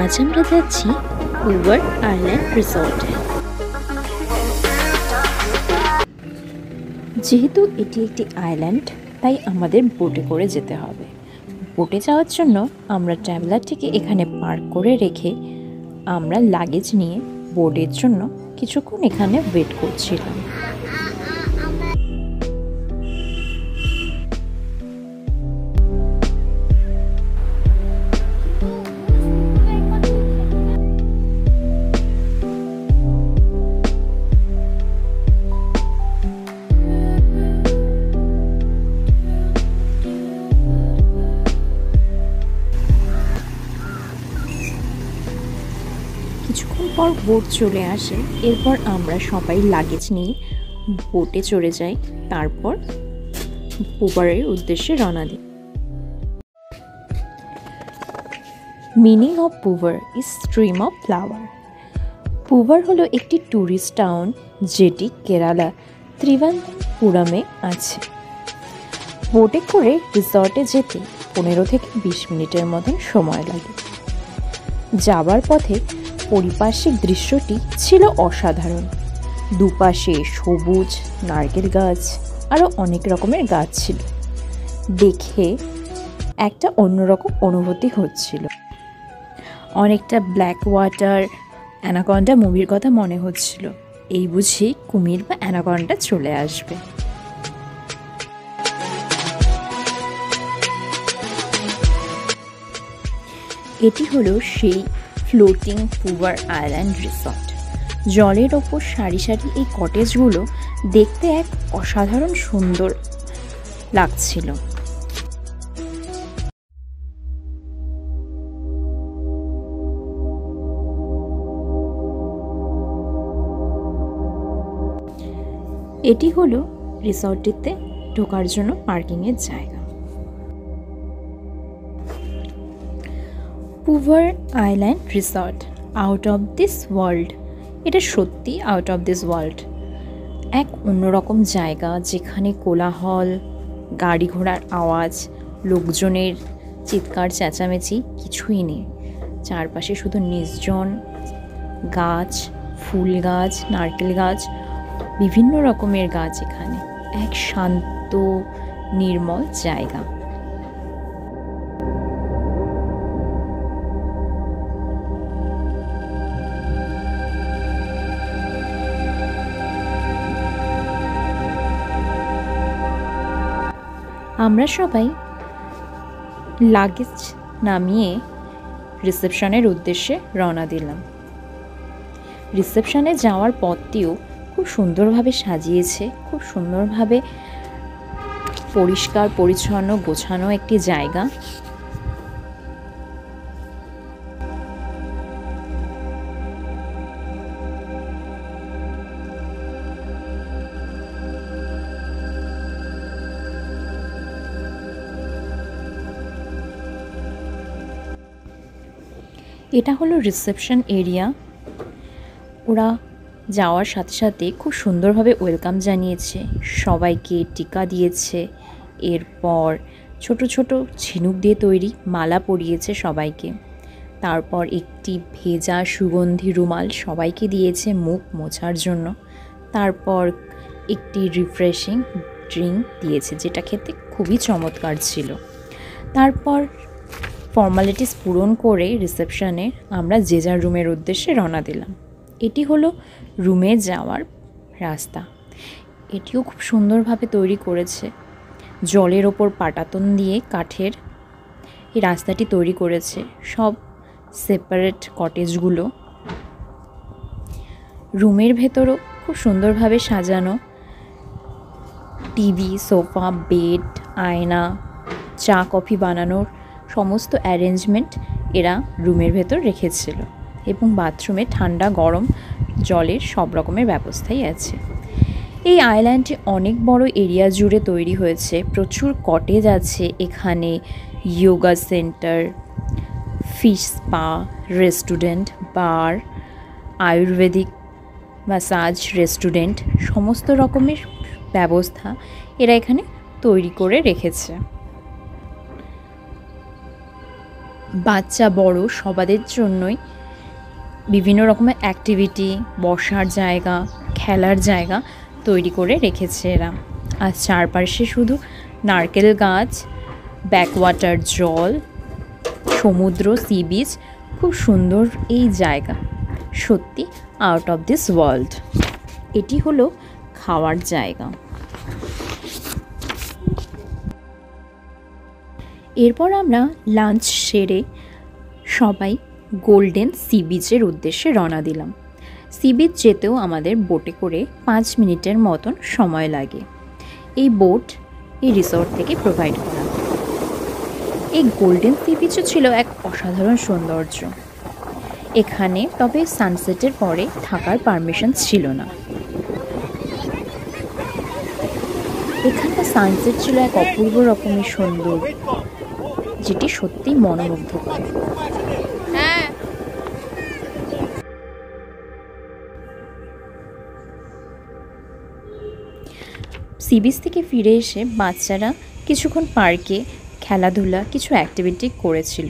আজ আমরা যাচ্ছি পুভার আইল্যান্ড রিসর্টে। যেহেতু এটি একটি আইল্যান্ড, তাই আমাদের বোটে করে যেতে হবে। বোটে যাওয়ার জন্য আমরা ট্রাভেলারটিকে এখানে পার্ক করে রেখে আমরা লাগেজ নিয়ে বোটের জন্য কিছুক্ষণ এখানে ওয়েট করছিলাম। কিছুক্ষণ পর বোট চলে আসে। এরপর আমরা সবাই লাগেজ নিয়ে বোটে চড়ে যাই, তারপর পুভারের উদ্দেশ্যে রওনা দিই। Meaning of Poovar is stream of flower. Poovar হলো একটি ট্যুরিস্ট টাউন যেটি কেরালা ত্রিভানপুরমে আছে। বোটে করে রিসর্টে যেতে 15 থেকে 20 মিনিটের মতন সময় লাগে। যাবার পথে পারিপার্শ্বিক দৃশ্যটি ছিল অসাধারণ। দুপাশে সবুজ নারকেল গাছ, আরও অনেক রকমের গাছ ছিল। দেখে একটা অন্যরকম অনুভূতি হচ্ছিল। অনেকটা ব্ল্যাক ওয়াটার অ্যানাকন্ডা মুভির কথা মনে হচ্ছিল। এই বুঝি কুমির বা অ্যানাকন্ডা চলে আসবে। এটি হলো সেই ফ্লোটিং পুভার আইল্যান্ড রিসর্ট। জলের ওপর সারি সারি এই কটেজগুলো দেখতে এক অসাধারণ সুন্দর লাগছিল। এটি হলো রিসর্টটিতে ঢোকার জন্য পার্কিংয়ের জায়গা। Poovar island resort out of this world. এটা সত্যি আউট অফ দিস ওয়ার্ল্ড। এক অন্যরকম জায়গা যেখানে কোলাহল, গাড়ি ঘোড়ার আওয়াজ, লোকজনের চিৎকার চেঁচামেচি কিছুই নেই। চারপাশে শুধু নির্জন গাছ, ফুল গাছ, নারকেল গাছ, বিভিন্ন রকমের গাছ। এখানে এক শান্ত নির্মল জায়গা। আমরা সবাই লাগেজ নামিয়ে রিসেপশনের উদ্দেশ্যে রওনা দিলাম। রিসেপশনে যাওয়ার পথটিও খুব সুন্দরভাবে সাজিয়েছে, খুব সুন্দরভাবে পরিষ্কার পরিচ্ছন্ন গোছানো একটি জায়গা। এটা হলো রিসেপশন এরিয়া। ওরা যাওয়ার সাথে সাথে খুব সুন্দরভাবে ওয়েলকাম জানিয়েছে, সবাইকে টিকা দিয়েছে। এরপর ছোট ছোট ঝিনুক দিয়ে তৈরি মালা পরিয়েছে সবাইকে। তারপর একটি ভেজা সুগন্ধি রুমাল সবাইকে দিয়েছে মুখ মোছার জন্য। তারপর একটি রিফ্রেশিং ড্রিঙ্ক দিয়েছে, যেটা খেতে খুবই চমৎকার ছিল। তারপর ফর্মালিটিস পূরণ করে রিসেপশনে আমরা যে যার রুমের উদ্দেশ্যে রওনা দিলাম। এটি হলো রুমে যাওয়ার রাস্তা। এটিও খুব সুন্দরভাবে তৈরি করেছে। জলের ওপর পাটাতন দিয়ে কাঠের এই রাস্তাটি তৈরি করেছে। সব সেপারেট কটেজগুলো। রুমের ভেতরও খুব সুন্দরভাবে সাজানো। টিভি, সোফা, বেড, আয়না, চা কফি বানানোর সমস্ত অ্যারেঞ্জমেন্ট এরা রুমের ভেতর রেখেছিল। এবং বাথরুমে ঠান্ডা গরম জলের সব রকমের ব্যবস্থাই আছে। এই আইল্যান্ডটি অনেক বড় এরিয়া জুড়ে তৈরি হয়েছে। প্রচুর কটেজ আছে এখানে। Yoga centre, fish spa, restaurant, bar, ayurvedic massage restaurant, সমস্ত রকমের ব্যবস্থা এরা এখানে তৈরি করে রেখেছে। বাচ্চা বড় সবাদের জন্যই বিভিন্ন রকমের অ্যাক্টিভিটি, বসার জায়গা, খেলার জায়গা তৈরি করে রেখেছে এরা। আর চারপাশে শুধু নারকেল গাছ, ব্যাকওয়াটার জল, সমুদ্র, সি বিচ। খুব সুন্দর এই জায়গা, সত্যি আউট অফ দিস ওয়ার্ল্ড। এটি হলো খাওয়ার জায়গা। এরপর আমরা লাঞ্চ সেরে সবাই গোল্ডেন সি বিচের উদ্দেশ্যে রওনা দিলাম। সি বিচ যেতেও আমাদের বোটে করে 5 মিনিটের মতন সময় লাগে। এই বোট এই রিসর্ট থেকে প্রোভাইড করা। এই গোল্ডেন সি বিচও ছিল এক অসাধারণ সৌন্দর্য। এখানে তবে সানসেটের পরে থাকার পারমিশন ছিল না। এখানকার সানসেট ছিল এক অপূর্ব রকমের সুন্দর, যেটি সত্যিই মনোমুগ্ধকর। সি বিচ থেকে ফিরে এসে বাচ্চারা কিছুক্ষণ পার্কে খেলাধুলা, কিছু অ্যাক্টিভিটি করেছিল।